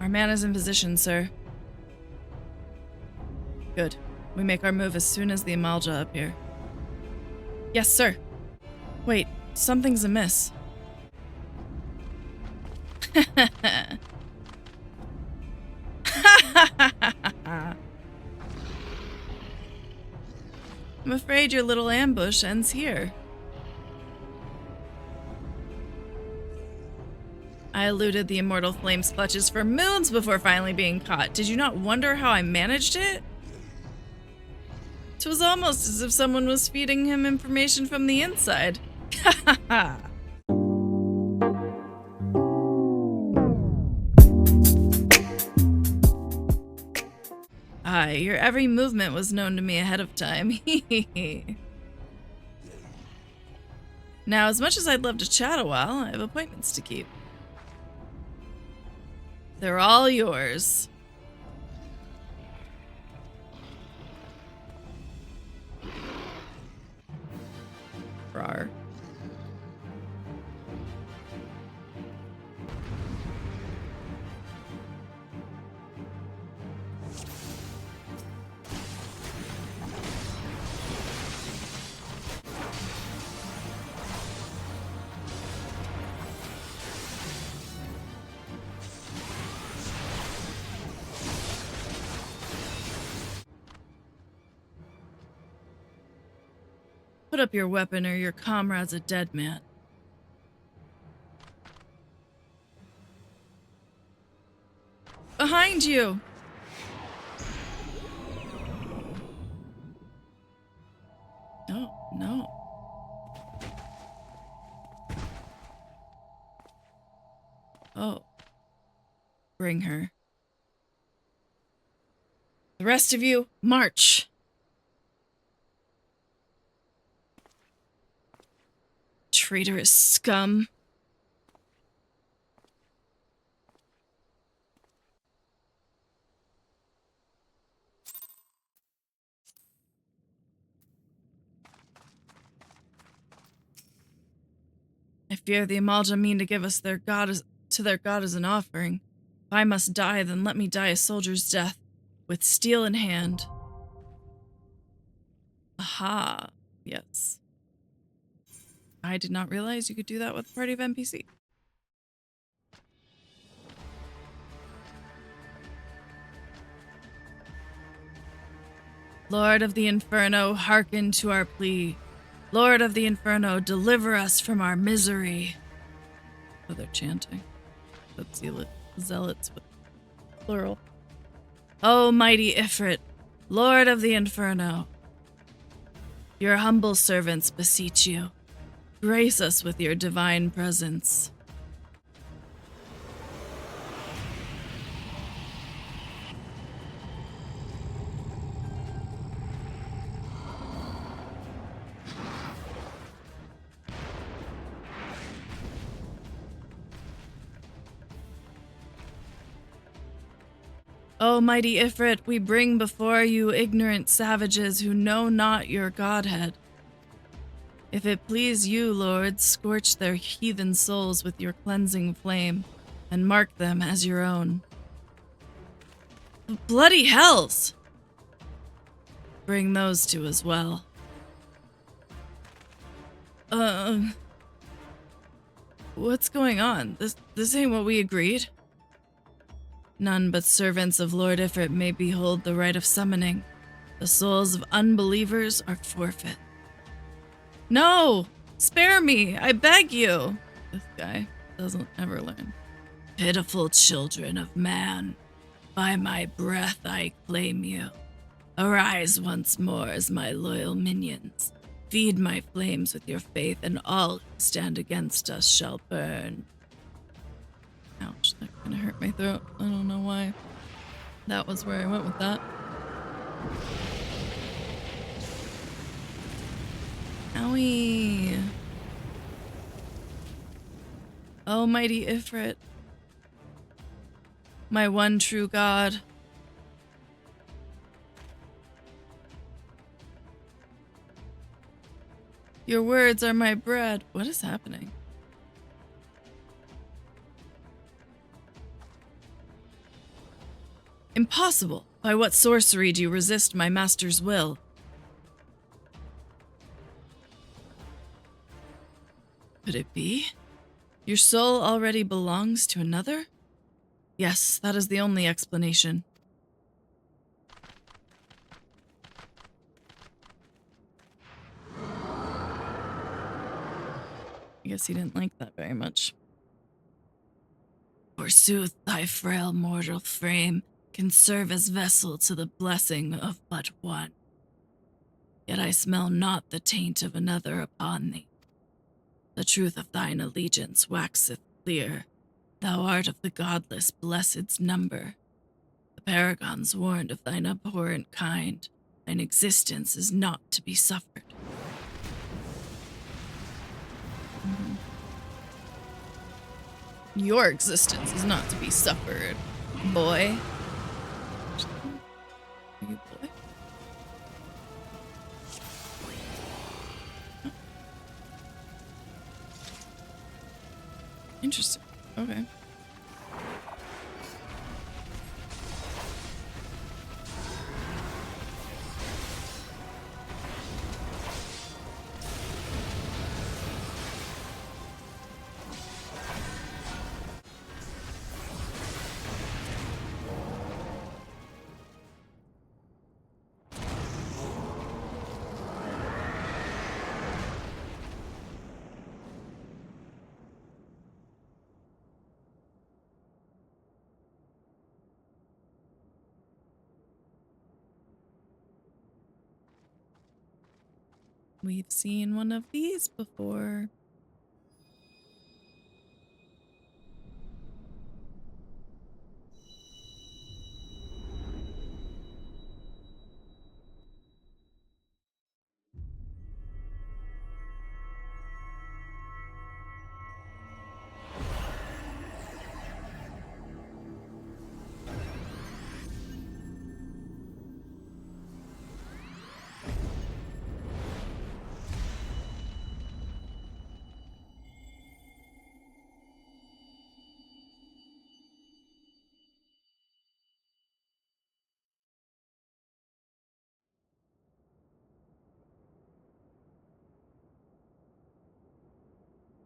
Our man is in position, sir. Good. We make our move as soon as the Amalja appear. Yes, sir. Wait, something's amiss. I'm afraid your little ambush ends here. I eluded the immortal flame's clutches for moons before finally being caught. Did you not wonder how I managed it? It was almost as if someone was feeding him information from the inside. Ha ha ha. Your every movement was known to me ahead of time. Now, as much as I'd love to chat a while, I have appointments to keep. They're all yours. Rawr. Put up your weapon or your comrade's a dead man. Behind you! No, no. Oh. Bring her. The rest of you, march! Traitorous scum. I fear the Amalja mean to give us their god as an offering. If I must die, then let me die a soldier's death, with steel in hand. Aha, yes. I did not realize you could do that with a party of NPC. Lord of the Inferno, hearken to our plea. Lord of the Inferno, deliver us from our misery. Oh, they're chanting. That's zealots with plural. Oh, mighty Ifrit, Lord of the Inferno, your humble servants beseech you. Grace us with your divine presence. O mighty Ifrit, we bring before you ignorant savages who know not your godhead. If it please you, Lord, scorch their heathen souls with your cleansing flame, and mark them as your own. Bloody hells! Bring those two as well. What's going on? This ain't what we agreed. None but servants of Lord Ifrit may behold the rite of summoning. The souls of unbelievers are forfeit. No! Spare me! I beg you! This guy doesn't ever learn. Pitiful children of man, by my breath I claim you. Arise once more as my loyal minions. Feed my flames with your faith, and all who stand against us shall burn. Ouch, that kind of hurt my throat. I don't know why. That was where I went with that. Owie. Oh, mighty Ifrit. My one true God. Your words are my bread. What is happening? Impossible! By what sorcery do you resist my master's will? Could it be? Your soul already belongs to another? Yes, that is the only explanation. I guess he didn't like that very much. Forsooth, thy frail mortal frame can serve as vessel to the blessing of but one. Yet I smell not the taint of another upon thee. The truth of thine allegiance waxeth clear. Thou art of the godless blessed's number. The paragons warned of thine abhorrent kind. Thine existence is not to be suffered. Your existence is not to be suffered, boy. Are you boy? Oh. Interesting. Okay. We've seen one of these before.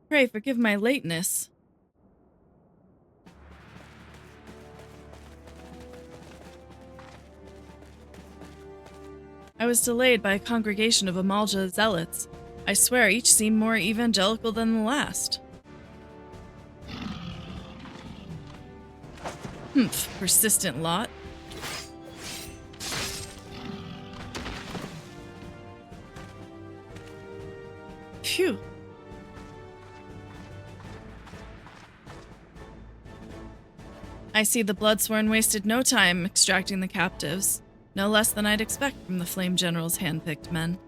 Pray forgive my lateness. I was delayed by a congregation of Amalja zealots. I swear each seemed more evangelical than the last. Humph, persistent lot. Phew. I see the Bloodsworn wasted no time extracting the captives, no less than I'd expect from the Flame General's hand-picked men.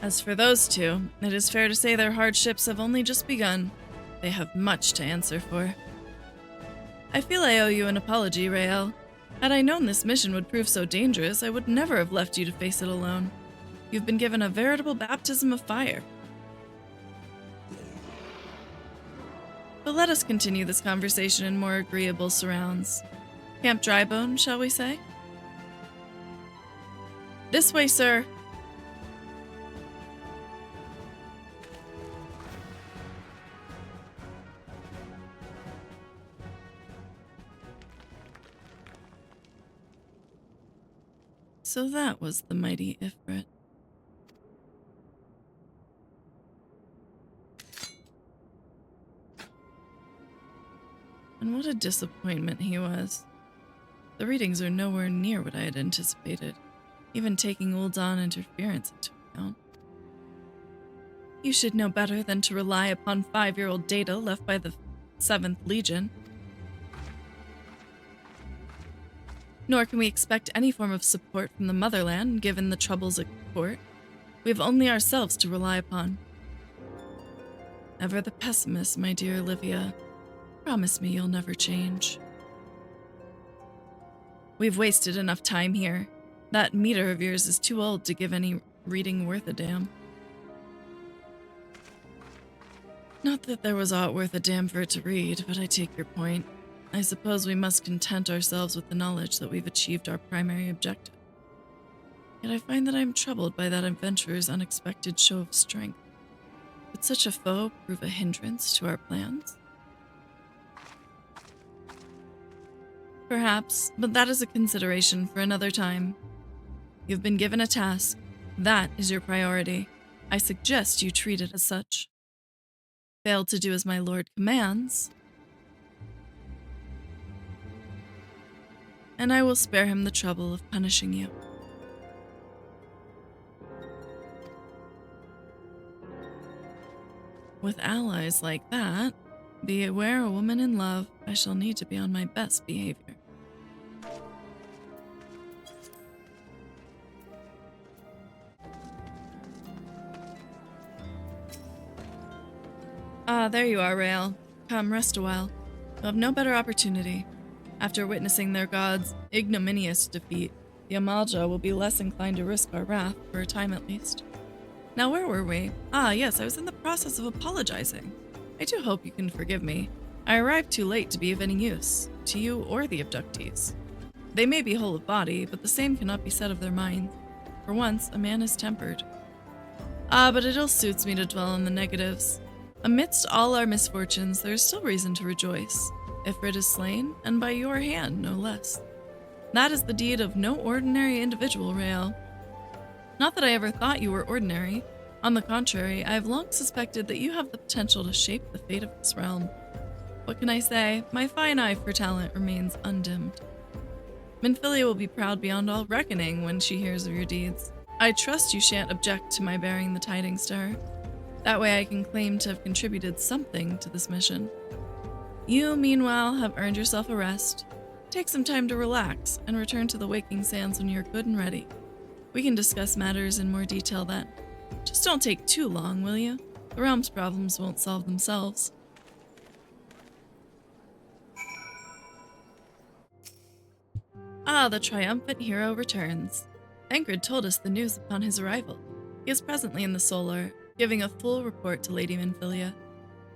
As for those two, it is fair to say their hardships have only just begun. They have much to answer for. I feel I owe you an apology, Rael. Had I known this mission would prove so dangerous, I would never have left you to face it alone. You've been given a veritable baptism of fire. But let us continue this conversation in more agreeable surrounds. Camp Drybone, shall we say? This way, sir. So that was the mighty Ifrit. And what a disappointment he was. The readings are nowhere near what I had anticipated, even taking Uldan interference into account. You should know better than to rely upon 5-year-old data left by the 7th Legion. Nor can we expect any form of support from the motherland, given the troubles at court. We have only ourselves to rely upon. Ever the pessimist, my dear Olivia. Promise me you'll never change. We've wasted enough time here. That meter of yours is too old to give any reading worth a damn. Not that there was aught worth a damn for it to read, but I take your point. I suppose we must content ourselves with the knowledge that we've achieved our primary objective. Yet I find that I am troubled by that adventurer's unexpected show of strength. Could such a foe prove a hindrance to our plans? Perhaps, but that is a consideration for another time. You've been given a task. That is your priority. I suggest you treat it as such. Fail to do as my lord commands, and I will spare him the trouble of punishing you. With allies like that, be aware a woman in love, I shall need to be on my best behavior. Ah, there you are, Rael. Come, rest a while. You'll have no better opportunity. After witnessing their god's ignominious defeat, the Amalja will be less inclined to risk our wrath, for a time at least. Now, where were we? Ah, yes, I was in the process of apologizing. I do hope you can forgive me. I arrived too late to be of any use, to you or the abductees. They may be whole of body, but the same cannot be said of their minds. For once, a man is tempered. Ah, but it ill suits me to dwell on the negatives. Amidst all our misfortunes, there is still reason to rejoice. Ifrit is slain, and by your hand, no less. That is the deed of no ordinary individual, Rael. Not that I ever thought you were ordinary. On the contrary, I have long suspected that you have the potential to shape the fate of this realm. What can I say? My fine eye for talent remains undimmed. Menfilia will be proud beyond all reckoning when she hears of your deeds. I trust you shan't object to my bearing the tidings to her. That way I can claim to have contributed something to this mission. You, meanwhile, have earned yourself a rest. Take some time to relax and return to the waking sands when you're good and ready. We can discuss matters in more detail then. Just don't take too long, will you? The realm's problems won't solve themselves. Ah, the triumphant hero returns. Thancred told us the news upon his arrival. He is presently in the Solar, giving a full report to Lady Minfilia.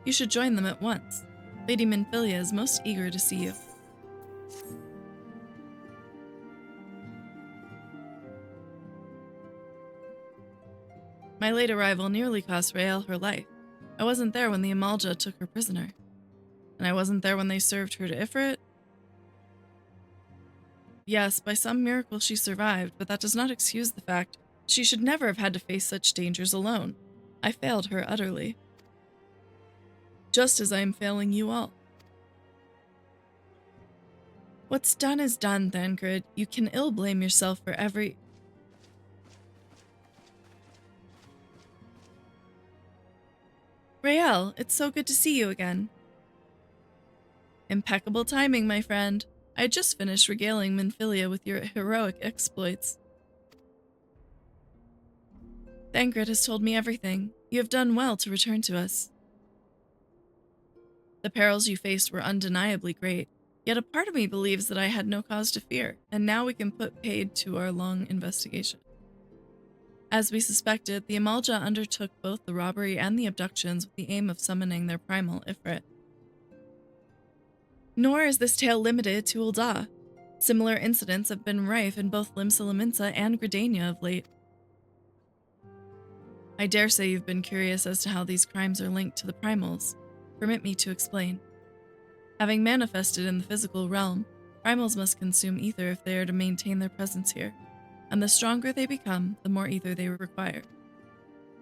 You should join them at once. Lady Minfilia is most eager to see you. My late arrival nearly cost Rael her life. I wasn't there when the Amalja took her prisoner. And I wasn't there when they served her to Ifrit. Yes, by some miracle she survived, but that does not excuse the fact she should never have had to face such dangers alone. I failed her utterly. Just as I am failing you all. What's done is done, Thancred. You can ill blame yourself for every... Rael, it's so good to see you again. Impeccable timing, my friend. I had just finished regaling Menfilia with your heroic exploits. Thancred has told me everything. You have done well to return to us. The perils you faced were undeniably great, yet a part of me believes that I had no cause to fear, and now we can put paid to our long investigation. As we suspected, the Amalja undertook both the robbery and the abductions with the aim of summoning their primal ifrit. Nor is this tale limited to Ul'dah. Similar incidents have been rife in both Limsa and Gridania of late. I dare say you've been curious as to how these crimes are linked to the primals. Permit me to explain. Having manifested in the physical realm, primals must consume ether if they are to maintain their presence here, and the stronger they become, the more ether they require.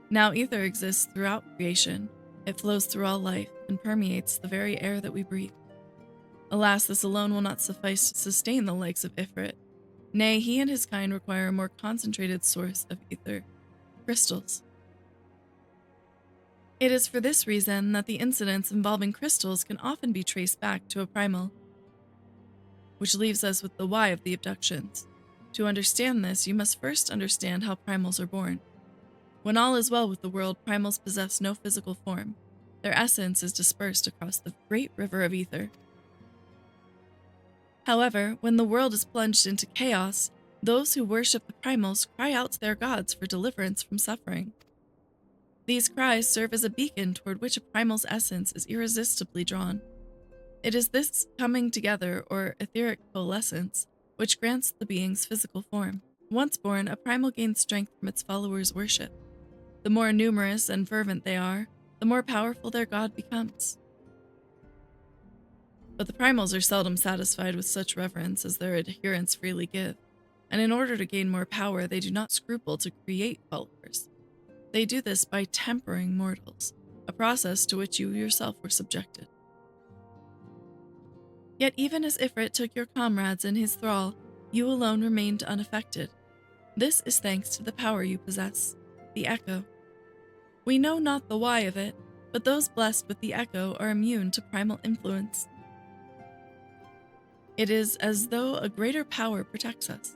Now ether exists throughout creation. It flows through all life and permeates the very air that we breathe. Alas, this alone will not suffice to sustain the likes of Ifrit. Nay, he and his kind require a more concentrated source of ether, crystals. It is for this reason that the incidents involving crystals can often be traced back to a primal. Which leaves us with the why of the abductions. To understand this, you must first understand how primals are born. When all is well with the world, primals possess no physical form. Their essence is dispersed across the great river of ether. However, when the world is plunged into chaos, those who worship the primals cry out to their gods for deliverance from suffering. These cries serve as a beacon toward which a primal's essence is irresistibly drawn. It is this coming together, or etheric coalescence, which grants the being's physical form. Once born, a primal gains strength from its followers' worship. The more numerous and fervent they are, the more powerful their god becomes. But the primals are seldom satisfied with such reverence as their adherents freely give, and in order to gain more power, they do not scruple to create followers. They do this by tempering mortals, a process to which you yourself were subjected. Yet even as Ifrit took your comrades in his thrall, you alone remained unaffected. This is thanks to the power you possess, the echo. We know not the why of it, but those blessed with the echo are immune to primal influence. It is as though a greater power protects us.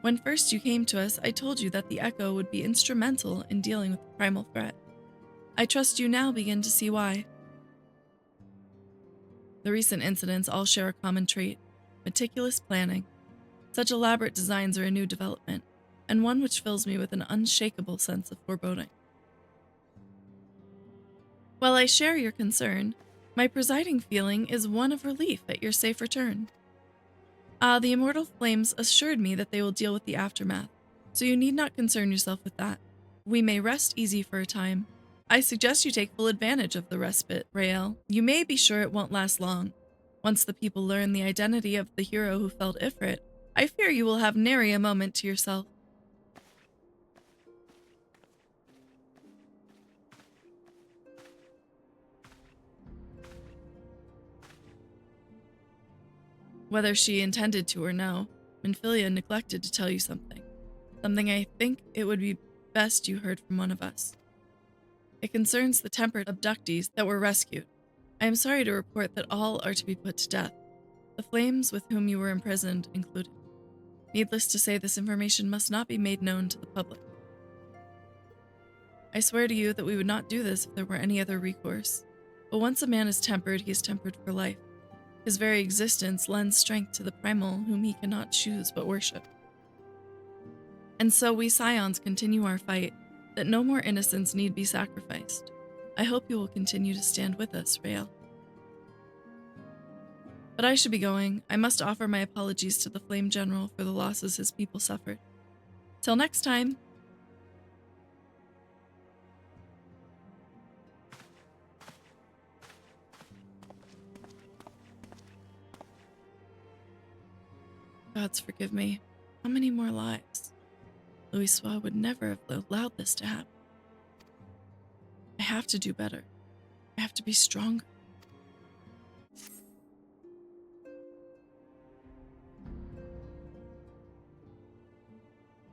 When first you came to us, I told you that the echo would be instrumental in dealing with the primal threat. I trust you now begin to see why. The recent incidents all share a common trait: meticulous planning. Such elaborate designs are a new development, and one which fills me with an unshakable sense of foreboding. While I share your concern, my presiding feeling is one of relief at your safe return. The immortal flames assured me that they will deal with the aftermath, so you need not concern yourself with that. We may rest easy for a time. I suggest you take full advantage of the respite, Rael. You may be sure it won't last long. Once the people learn the identity of the hero who felled Ifrit, I fear you will have nary a moment to yourself. Whether she intended to or no, Menfilia neglected to tell you something. Something I think it would be best you heard from one of us. It concerns the tempered abductees that were rescued. I am sorry to report that all are to be put to death, the flames with whom you were imprisoned included. Needless to say, this information must not be made known to the public. I swear to you that we would not do this if there were any other recourse. But once a man is tempered, he is tempered for life. His very existence lends strength to the primal whom he cannot choose but worship. And so we scions continue our fight, that no more innocents need be sacrificed. I hope you will continue to stand with us, Rael. But I should be going. I must offer my apologies to the Flame General for the losses his people suffered. Till next time. Gods forgive me. How many more lives? Louisoix would never have allowed this to happen. I have to do better. I have to be stronger.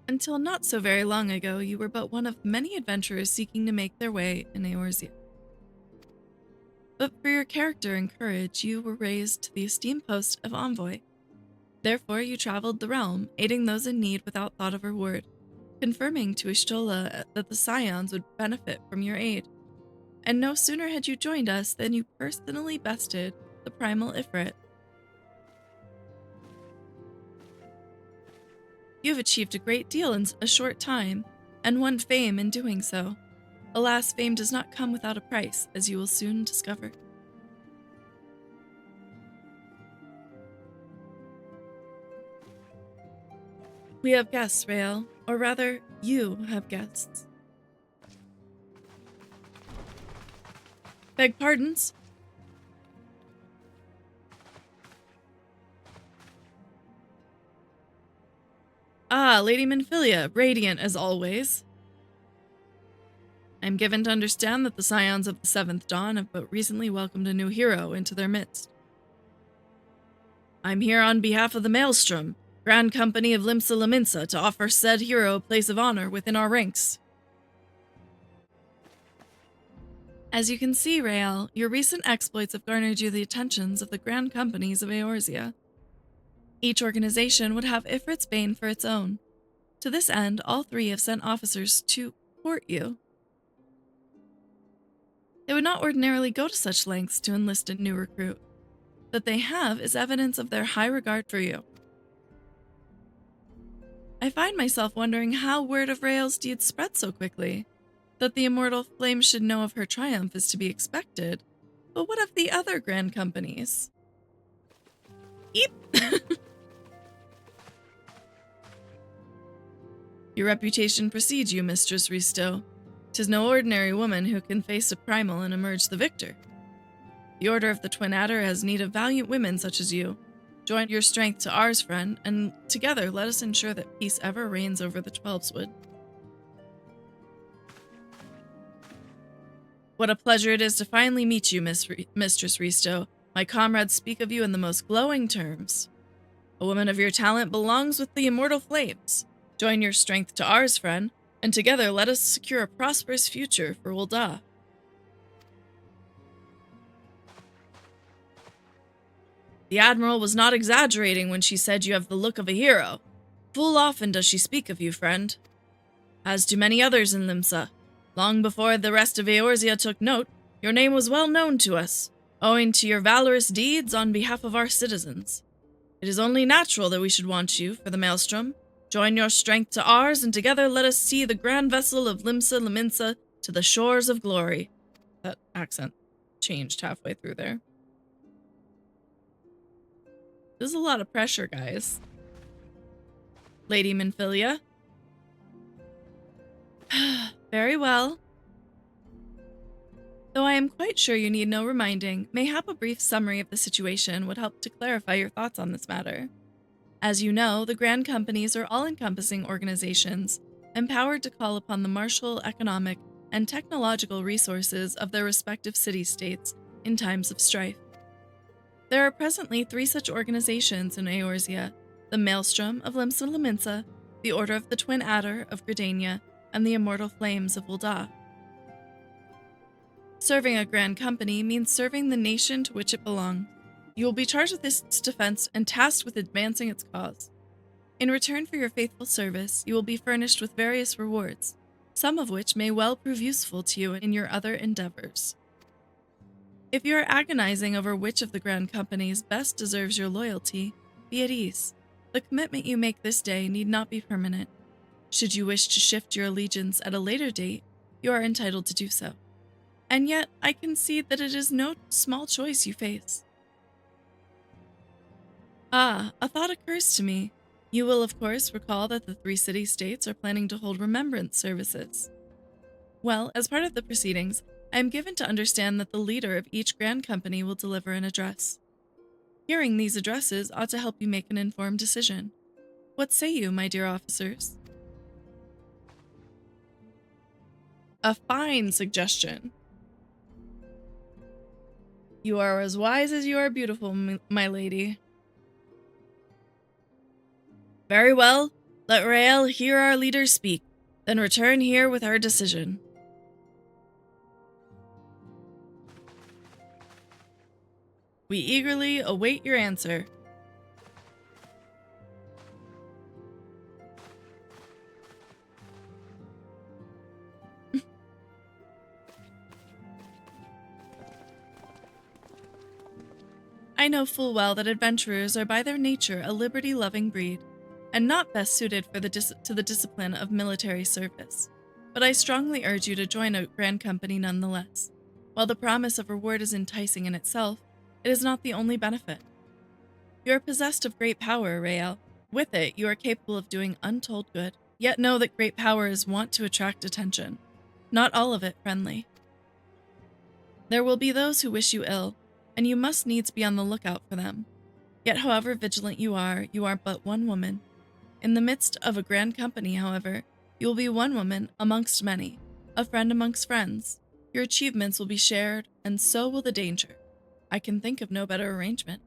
Until not so very long ago, you were but one of many adventurers seeking to make their way in Eorzea. But for your character and courage, you were raised to the esteemed post of envoy. Therefore, you traveled the realm, aiding those in need without thought of reward, confirming to Ishtola that the scions would benefit from your aid. And no sooner had you joined us than you personally bested the primal ifrit. You have achieved a great deal in a short time, and won fame in doing so. Alas, fame does not come without a price, as you will soon discover. We have guests, Rael, or rather, you have guests. Beg pardons? Ah, Lady Minfilia, radiant as always. I am given to understand that the scions of the Seventh Dawn have but recently welcomed a new hero into their midst. I'm here on behalf of the Maelstrom, Grand Company of Limsa Laminsa, to offer said hero a place of honor within our ranks. As you can see, Rael, your recent exploits have garnered you the attentions of the Grand Companies of Eorzea. Each organization would have Ifrit's Bane for its own. To this end, all three have sent officers to court you. They would not ordinarily go to such lengths to enlist a new recruit. That they have is evidence of their high regard for you. I find myself wondering how word of Rael's deeds spread so quickly. That the immortal flame should know of her triumph is to be expected, but what of the other grand companies? Eep! Your reputation precedes you, Mistress Risto. 'Tis no ordinary woman who can face a primal and emerge the victor. The Order of the Twin Adder has need of valiant women such as you. Join your strength to ours, friend, and together let us ensure that peace ever reigns over the Twelveswood. What a pleasure it is to finally meet you, Mistress Risto. My comrades speak of you in the most glowing terms. A woman of your talent belongs with the immortal flames. Join your strength to ours, friend, and together let us secure a prosperous future for Ul'dah. The Admiral was not exaggerating when she said you have the look of a hero. Full often does she speak of you, friend. As do many others in Limsa. Long before the rest of Eorzea took note, your name was well known to us, owing to your valorous deeds on behalf of our citizens. It is only natural that we should want you for the Maelstrom. Join your strength to ours, and together let us see the grand vessel of Limsa Laminsa to the shores of glory. That accent changed halfway through there. This is a lot of pressure, guys. Lady Menfilia. Very well. Though I am quite sure you need no reminding, mayhap a brief summary of the situation would help to clarify your thoughts on this matter. As you know, the Grand Companies are all-encompassing organizations, empowered to call upon the martial, economic, and technological resources of their respective city-states in times of strife. There are presently 3 such organizations in Eorzea: the Maelstrom of Limsa Laminsa, the Order of the Twin Adder of Gridania, and the Immortal Flames of Ul'dah. Serving a Grand Company means serving the nation to which it belongs. You will be charged with its defense and tasked with advancing its cause. In return for your faithful service, you will be furnished with various rewards, some of which may well prove useful to you in your other endeavors. If you are agonizing over which of the Grand Companies best deserves your loyalty, be at ease. The commitment you make this day need not be permanent. Should you wish to shift your allegiance at a later date, you are entitled to do so. And yet, I concede that it is no small choice you face. Ah, a thought occurs to me. You will, of course, recall that the 3 city-states are planning to hold remembrance services. Well, as part of the proceedings, I am given to understand that the leader of each Grand Company will deliver an address. Hearing these addresses ought to help you make an informed decision. What say you, my dear officers? A fine suggestion. You are as wise as you are beautiful, my lady. Very well. Let Rael hear our leader speak, then return here with her decision. We eagerly await your answer. I know full well that adventurers are by their nature a liberty-loving breed, and not best suited for to the discipline of military service. But I strongly urge you to join a Grand Company nonetheless. While the promise of reward is enticing in itself, it is not the only benefit. You are possessed of great power, Rael. With it, you are capable of doing untold good. Yet know that great power is wont to attract attention. Not all of it friendly. There will be those who wish you ill, and you must needs be on the lookout for them. Yet however vigilant you are but one woman. In the midst of a Grand Company, however, you will be one woman amongst many, a friend amongst friends. Your achievements will be shared, and so will the danger. I can think of no better arrangement.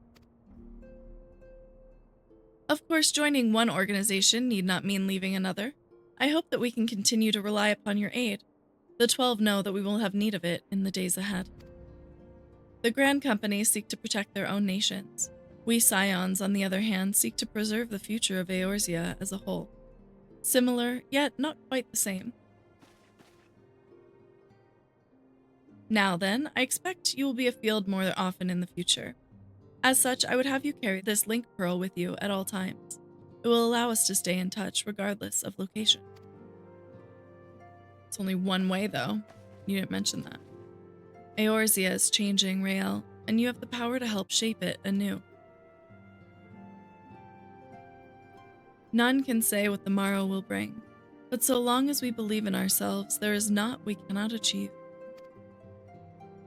Of course, joining one organization need not mean leaving another. I hope that we can continue to rely upon your aid. The 12 know that we will have need of it in the days ahead. The Grand Companies seek to protect their own nations. We Scions, on the other hand, seek to preserve the future of Eorzea as a whole. Similar, yet not quite the same. Now then, I expect you will be afield more often in the future. As such, I would have you carry this link pearl with you at all times. It will allow us to stay in touch regardless of location. It's only one way, though. You didn't mention that. Eorzea is changing, Rael, and you have the power to help shape it anew. None can say what the morrow will bring, but so long as we believe in ourselves, there is naught we cannot achieve.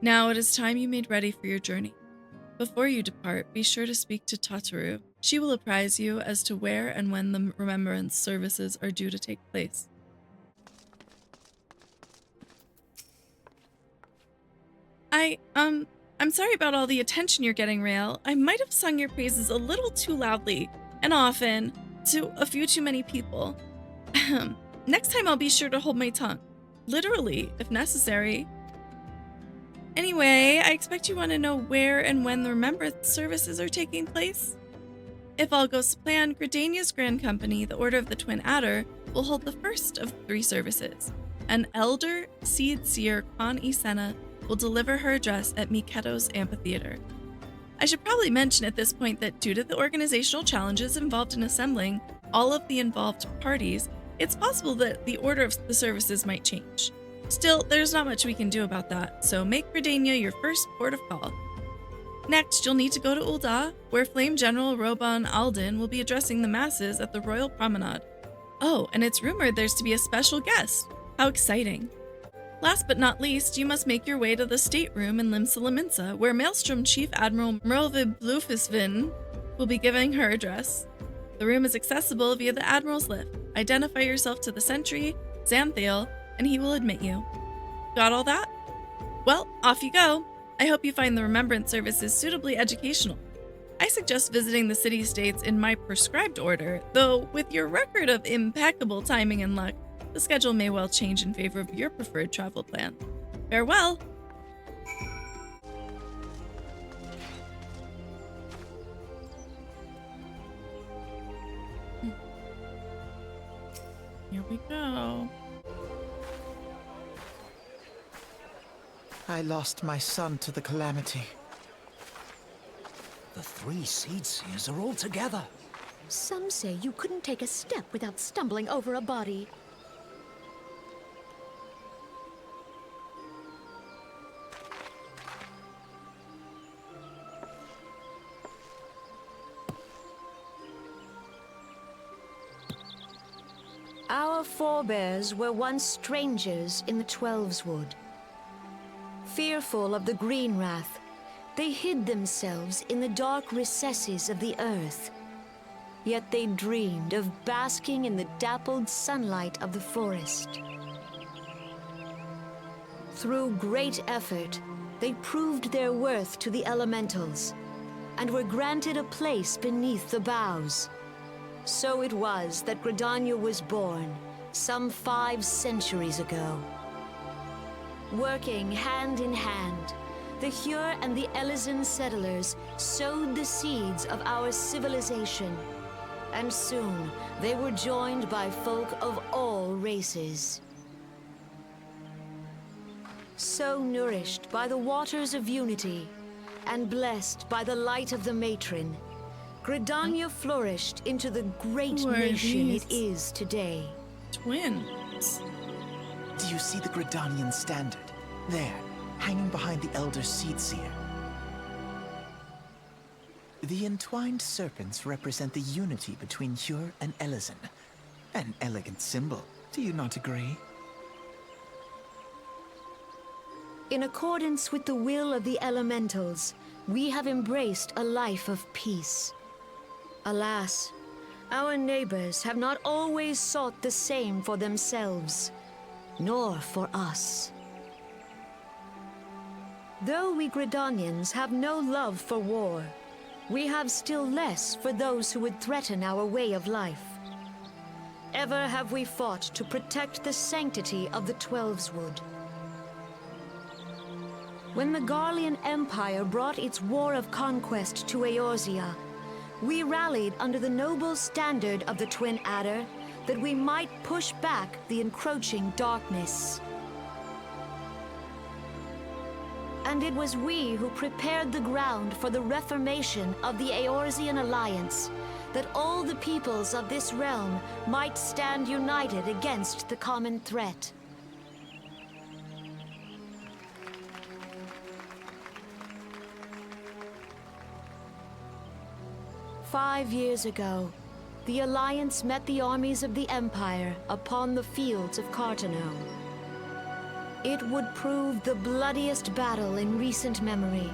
Now it is time you made ready for your journey. Before you depart, be sure to speak to Tataru. She will apprise you as to where and when the remembrance services are due to take place. I'm sorry about all the attention you're getting, Rael. I might have sung your praises a little too loudly and often to a few too many people. Next time I'll be sure to hold my tongue. Literally, if necessary. Anyway, I expect you want to know where and when the remembrance services are taking place? If all goes to plan, Gridania's Grand Company, the Order of the Twin Adder, will hold the first of 3 services. An elder seed seer, Khan Isena, will deliver her address at Miketo's amphitheater. I should probably mention at this point that due to the organizational challenges involved in assembling all of the involved parties, it's possible that the order of the services might change. Still, there's not much we can do about that, so make Gridania your first port of call. Next, you'll need to go to Ul'dah, where Flame General Roban Alden will be addressing the masses at the Royal Promenade. Oh, and it's rumored there's to be a special guest. How exciting. Last but not least, you must make your way to the stateroom in Limsa Lominsa, where Maelstrom Chief Admiral Merlvid Blufisvin will be giving her address. The room is accessible via the Admiral's lift. Identify yourself to the sentry, Xanthiel, and he will admit you. Got all that? Well, off you go. I hope you find the remembrance services suitably educational. I suggest visiting the city-states in my prescribed order, though with your record of impeccable timing and luck, the schedule may well change in favor of your preferred travel plan. Farewell! Here we go. I lost my son to the calamity. The 3 seed seers are all together. Some say you couldn't take a step without stumbling over a body. Our forebears were once strangers in the Twelveswood. Fearful of the green wrath, they hid themselves in the dark recesses of the earth. Yet they dreamed of basking in the dappled sunlight of the forest. Through great effort, they proved their worth to the elementals, and were granted a place beneath the boughs. So it was that Gridania was born, some 5 centuries ago. Working hand in hand, the Hyur and the Elysian settlers sowed the seeds of our civilization, and soon they were joined by folk of all races. So nourished by the waters of unity, and blessed by the light of the matron, Gridania flourished into the great nation it is today. Twins. Do you see the Gridanian standard? There, hanging behind the Elder Seed Seer. The entwined serpents represent the unity between Hyur and Elysian. An elegant symbol, do you not agree? In accordance with the will of the elementals, we have embraced a life of peace. Alas, our neighbors have not always sought the same for themselves, nor for us. Though we Gridanians have no love for war, we have still less for those who would threaten our way of life. Ever have we fought to protect the sanctity of the Twelveswood. When the Garlean Empire brought its war of conquest to Eorzea, we rallied under the noble standard of the Twin Adder that we might push back the encroaching darkness. And it was we who prepared the ground for the reformation of the Eorzean Alliance, that all the peoples of this realm might stand united against the common threat. 5 years ago, the Alliance met the armies of the Empire upon the fields of Cartano. It would prove the bloodiest battle in recent memory.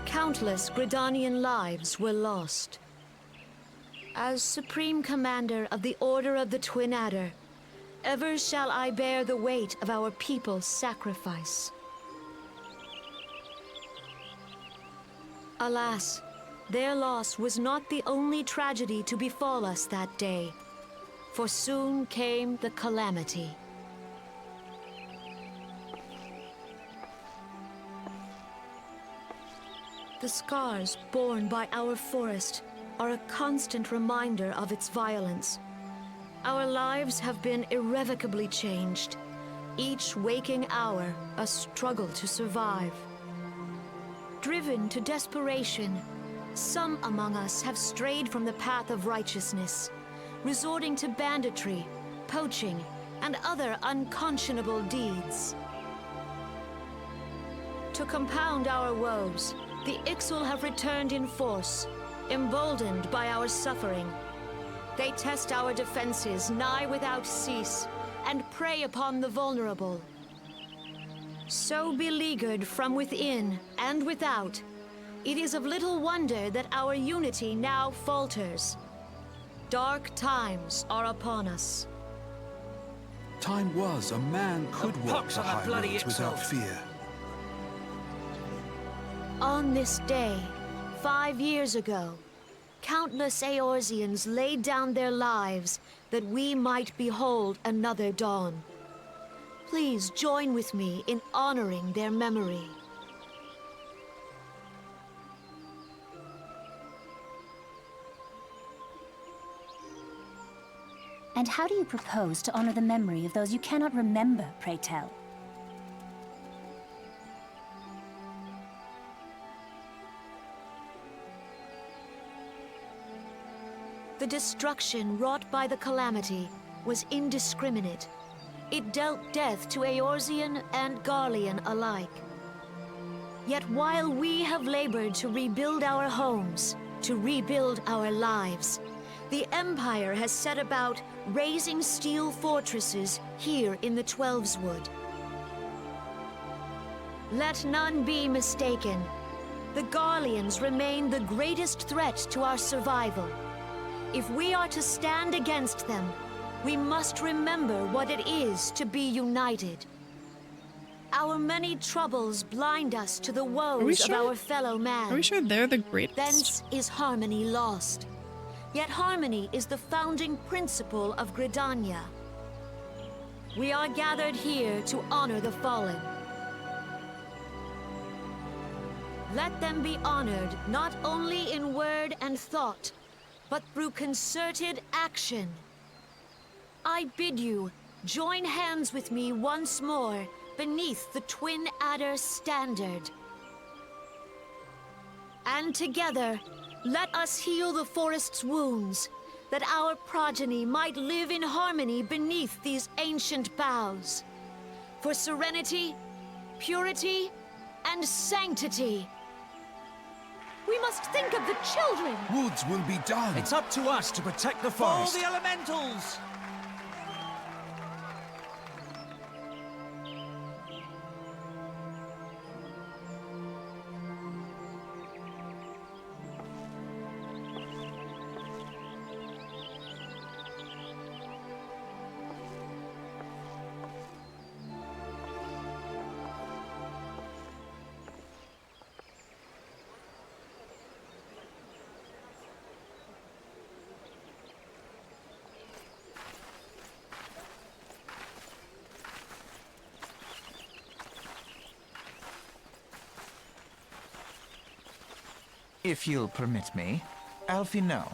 Countless Gridanian lives were lost. As Supreme Commander of the Order of the Twin Adder, ever shall I bear the weight of our people's sacrifice. Alas, their loss was not the only tragedy to befall us that day, for soon came the calamity. The scars borne by our forest are a constant reminder of its violence. Our lives have been irrevocably changed, each waking hour a struggle to survive. Driven to desperation, some among us have strayed from the path of righteousness, resorting to banditry, poaching, and other unconscionable deeds. To compound our woes, the ixal have returned in force, emboldened by our suffering. They test our defenses nigh without cease, and prey upon the vulnerable. So beleaguered from within and without, it is of little wonder that our unity now falters. Dark times are upon us. Time was a man could walk pox the on that high bloody roads ixal. without fear. On this day, 5 years ago, countless Eorzeans laid down their lives that we might behold another dawn. Please join with me in honoring their memory. And how do you propose to honor the memory of those you cannot remember, pray tell? The destruction wrought by the calamity was indiscriminate. It dealt death to Eorzean and Garlean alike. Yet while we have labored to rebuild our homes, to rebuild our lives, the Empire has set about raising steel fortresses here in the Twelveswood. Let none be mistaken. The Garleans remain the greatest threat to our survival. If we are to stand against them, we must remember what it is to be united. Our many troubles blind us to the woes of our fellow man. Are we sure they're the greatest? Thence is harmony lost. Yet harmony is the founding principle of Gridania. We are gathered here to honor the fallen. Let them be honored not only in word and thought, but through concerted action. I bid you join hands with me once more beneath the Twin Adder standard. And together, let us heal the forest's wounds, that our progeny might live in harmony beneath these ancient boughs. For serenity, purity, and sanctity. We must think of the children! Woods will be done. It's up to us to protect the All forest. the elementals! If you'll permit me, Alfie no.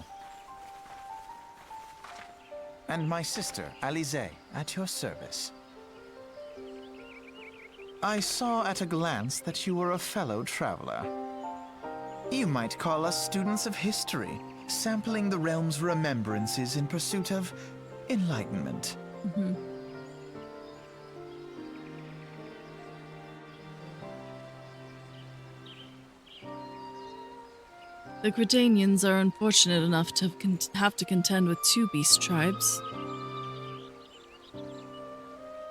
And my sister, Alize, at your service. I saw at a glance that you were a fellow traveler. You might call us students of history, sampling the realm's remembrances in pursuit of enlightenment. The Gridanians are unfortunate enough to have to contend with 2 beast tribes.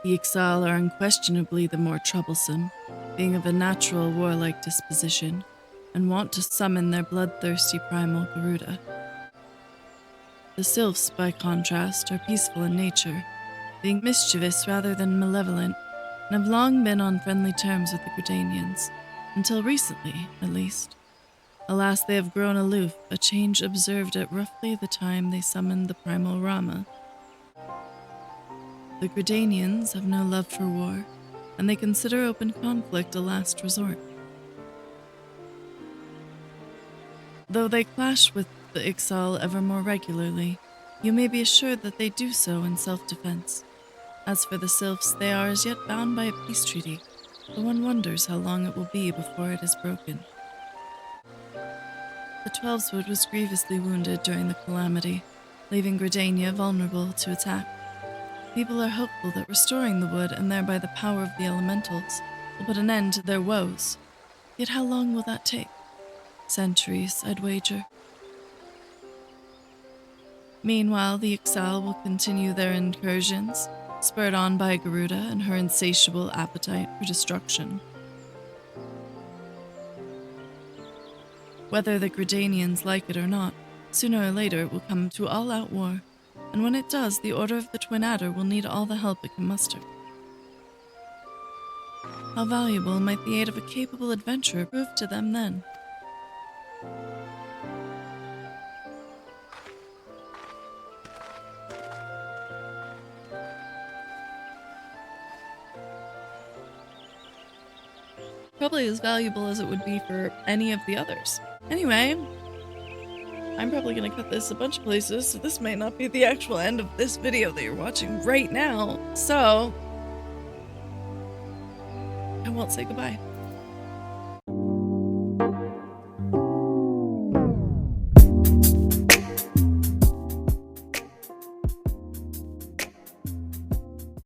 The ixal are unquestionably the more troublesome, being of a natural warlike disposition, and want to summon their bloodthirsty primal garuda. The sylphs, by contrast, are peaceful in nature, being mischievous rather than malevolent, and have long been on friendly terms with the Gridanians, until recently, at least. Alas, they have grown aloof, a change observed at roughly the time they summoned the primal Rama. The Gridanians have no love for war, and they consider open conflict a last resort. Though they clash with the ixal ever more regularly, you may be assured that they do so in self-defense. As for the sylphs, they are as yet bound by a peace treaty, but one wonders how long it will be before it is broken. The Twelveswood was grievously wounded during the calamity, leaving Gridania vulnerable to attack. People are hopeful that restoring the wood, and thereby the power of the elementals, will put an end to their woes. Yet how long will that take? Centuries, I'd wager. Meanwhile, the ixal will continue their incursions, spurred on by Garuda and her insatiable appetite for destruction. Whether the Gridanians like it or not, sooner or later it will come to all-out war, and when it does, the Order of the Twin Adder will need all the help it can muster. How valuable might the aid of a capable adventurer prove to them then? Probably as valuable as it would be for any of the others. Anyway, I'm probably going to cut this a bunch of places, so this might not be the actual end of this video that you're watching right now. So, I won't say goodbye.